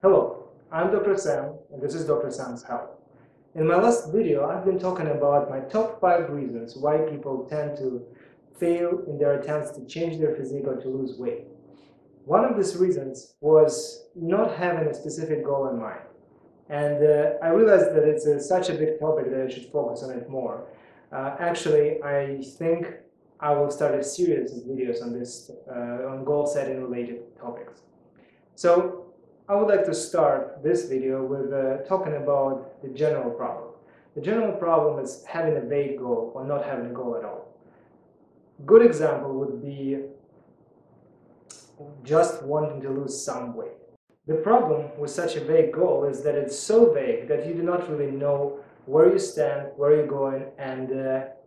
Hello, I'm Dr. Sam, and this is Dr. Sam's Health. In my last video, I've been talking about my top 5 reasons why people tend to fail in their attempts to change their physique or to lose weight. One of these reasons was not having a specific goal in mind. And I realized that it's such a big topic that I should focus on it more. Actually, I think I will start a series of videos on this, on goal setting related topics. So I would like to start this video with talking about the general problem. The general problem is having a vague goal or not having a goal at all. Good example would be just wanting to lose some weight. The problem with such a vague goal is that it's so vague that you do not really know where you stand, where you're going, and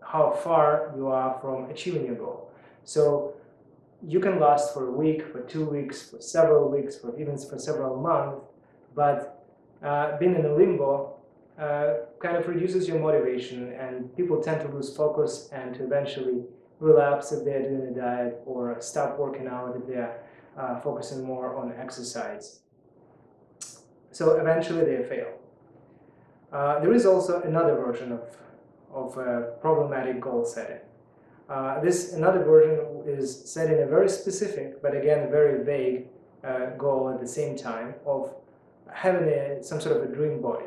how far you are from achieving your goal. So you can last for a week, for 2 weeks, for several weeks, even for several months, but being in a limbo kind of reduces your motivation, and people tend to lose focus and to eventually relapse if they're doing a diet, or stop working out if they're focusing more on exercise. So eventually they fail. There is also another version of problematic goal setting. Another version is setting a very specific, but again very vague goal at the same time of having some sort of a dream body.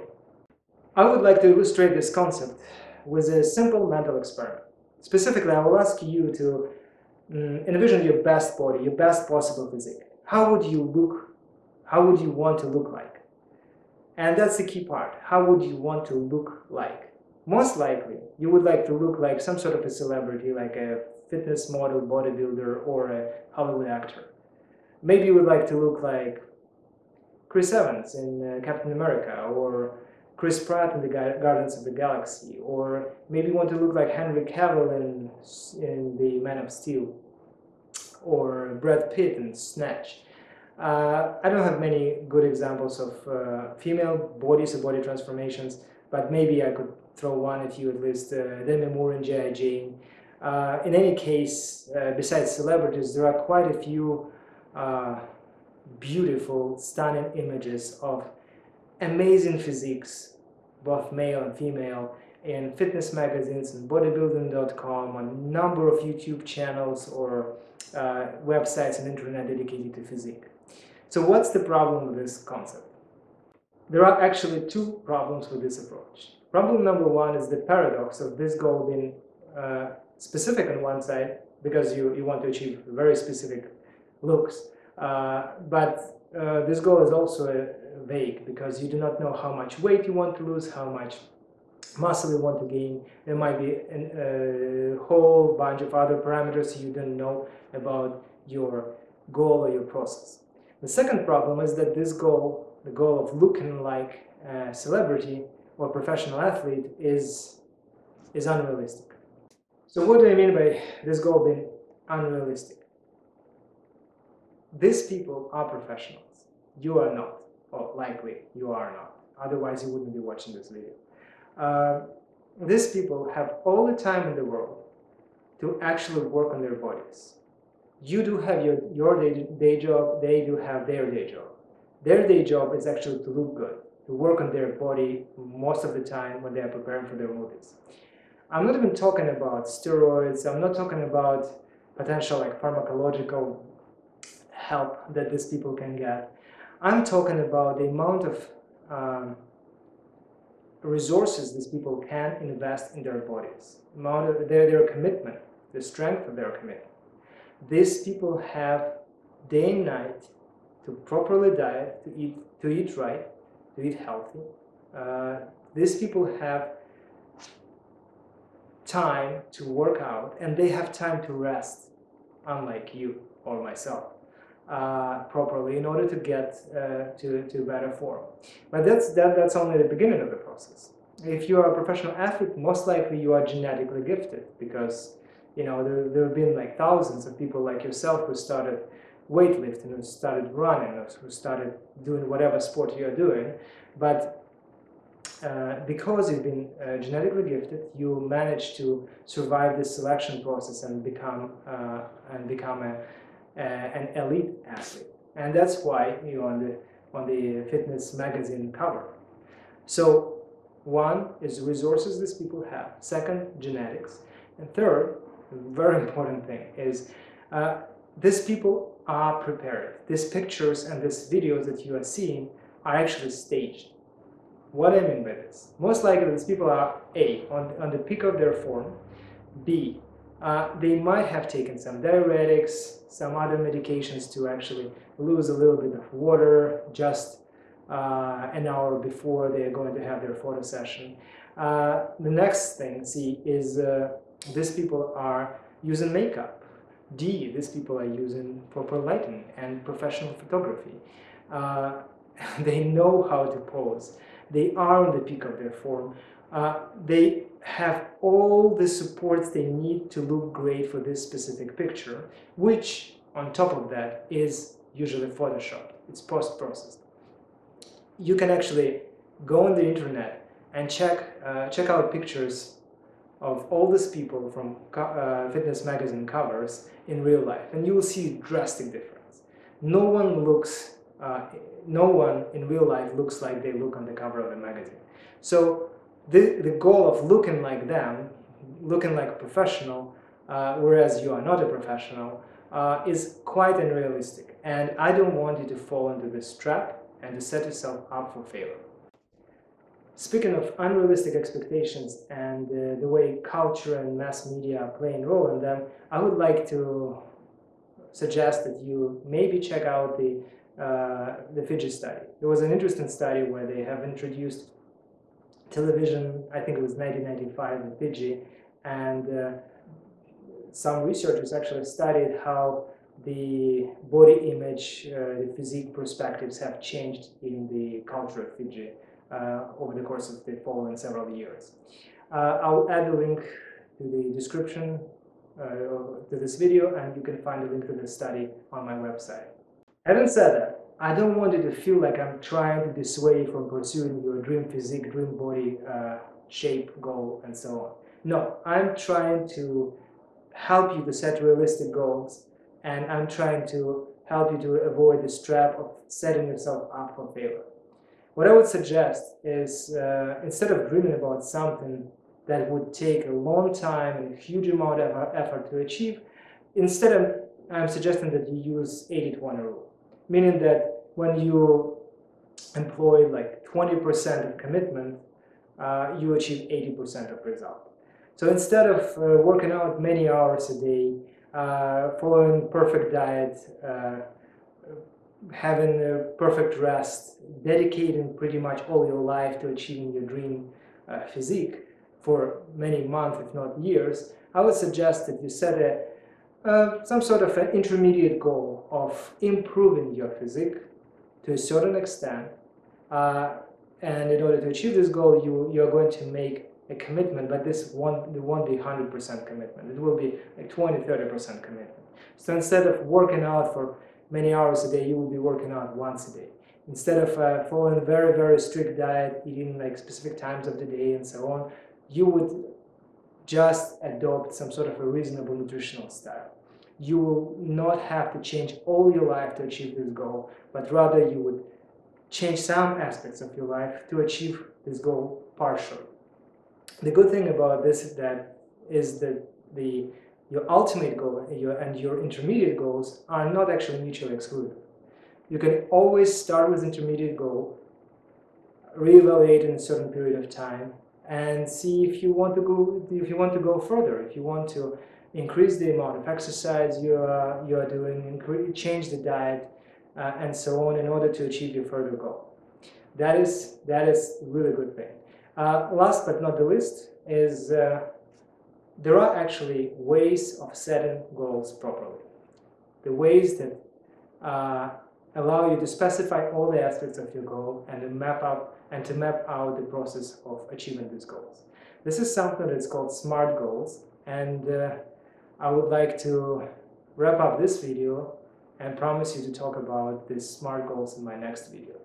I would like to illustrate this concept with a simple mental experiment. Specifically, I will ask you to envision your best body, your best possible physique. How would you look? How would you want to look like? And that's the key part. How would you want to look like? Most likely, you would like to look like some sort of a celebrity, like a fitness model, bodybuilder, or a Hollywood actor. Maybe you would like to look like Chris Evans in Captain America, or Chris Pratt in the Guardians of the Galaxy, or maybe you want to look like Henry Cavill in The Man of Steel, or Brad Pitt in Snatch. I don't have many good examples of female bodies or body transformations, but maybe I could throw one at you at least, Demi Moore and G.I. Jane. In any case, besides celebrities, there are quite a few beautiful, stunning images of amazing physiques, both male and female, in fitness magazines and bodybuilding.com, a number of YouTube channels or websites and internet dedicated to physique. So what's the problem with this concept? There are actually two problems with this approach. Problem number one is the paradox of this goal being specific on one side, because you want to achieve very specific looks, but this goal is also vague, because you do not know how much weight you want to lose, how much muscle you want to gain. There might be a whole bunch of other parameters you don't know about your goal or your process. The second problem is that this goal, the goal of looking like a celebrity or professional athlete, is unrealistic. So what do I mean by this goal being unrealistic? These people are professionals. You are not, or likely you are not. Otherwise you wouldn't be watching this video. These people have all the time in the world to actually work on their bodies. You do have your day job, they do have their day job. Their day job is actually to look good, to work on their body most of the time when they are preparing for their movies. I'm not even talking about steroids, I'm not talking about potential like pharmacological help that these people can get. I'm talking about the amount of resources these people can invest in their bodies, their commitment, the strength of their commitment. These people have day and night to properly diet, to eat right, to eat healthy. These people have time to work out, and they have time to rest, unlike you or myself, properly in order to get to better form. But that's only the beginning of the process. If you are a professional athlete, most likely you are genetically gifted, because there have been like thousands of people like yourself who started weightlifting, who started running, or who started doing whatever sport you are doing, but because you've been genetically gifted, you manage to survive this selection process and become an elite athlete. And that's why you're on the on the fitness magazine cover. So one is resources these people have, second, genetics, and third, a very important thing is these people are prepared. These pictures and these videos that you are seeing are actually staged. What I mean by this? Most likely these people are A, on the peak of their form, B, they might have taken some diuretics, some other medications to actually lose a little bit of water just an hour before they are going to have their photo session. The next thing, C, is these people are using makeup. D, these people are using proper lighting and professional photography. They know how to pose. They are on the peak of their form. They have all the supports they need to look great for this specific picture, which on top of that is usually photoshopped. It's post-processed. You can actually go on the internet and check out pictures of all these people from fitness magazine covers in real life, and you will see a drastic difference. No one in real life looks like they look on the cover of the magazine. So the goal of looking like them, looking like a professional, whereas you are not a professional, is quite unrealistic. And I don't want you to fall into this trap and to set yourself up for failure. Speaking of unrealistic expectations and the way culture and mass media are playing a role in them, I would like to suggest that you maybe check out the Fiji study. There was an interesting study where they have introduced television, I think it was 1995 in Fiji, and some researchers actually studied how the body image, the physique perspectives have changed in the culture of Fiji over the course of the following several years. I'll add a link to the description to this video, and you can find a link to the study on my website. Having said that, I don't want you to feel like I'm trying to dissuade you from pursuing your dream physique, dream body shape, goal, and so on. No, I'm trying to help you to set realistic goals, and I'm trying to help you to avoid this trap of setting yourself up for failure. What I would suggest is instead of dreaming about something that would take a long time and a huge amount of effort to achieve, instead I'm suggesting that you use 80-20 rule. Meaning that when you employ like 20% of commitment, you achieve 80% of result. So instead of working out many hours a day, following perfect diet, having a perfect rest, dedicating pretty much all your life to achieving your dream physique for many months, if not years, I would suggest that you set some sort of an intermediate goal of improving your physique to a certain extent, and in order to achieve this goal, you're going to make a commitment, but it won't be 100% commitment. It will be like 20-30% commitment. So instead of working out for many hours a day, you will be working out once a day. Instead of following a very, very strict diet, eating like specific times of the day and so on, you would just adopt some sort of a reasonable nutritional style. You will not have to change all your life to achieve this goal, but rather you would change some aspects of your life to achieve this goal partially. The good thing about this is that your ultimate goal and your intermediate goals are not actually mutually exclusive. You can always start with intermediate goal, reevaluate in a certain period of time, and see if you want to go further, if you want to increase the amount of exercise you are doing, change the diet, and so on in order to achieve your further goal. That is a really good thing. Last but not the least is there are actually ways of setting goals properly. The ways that allow you to specify all the aspects of your goal and to map out the process of achieving these goals. This is something that's called SMART goals, and I would like to wrap up this video and promise you to talk about these SMART goals in my next video.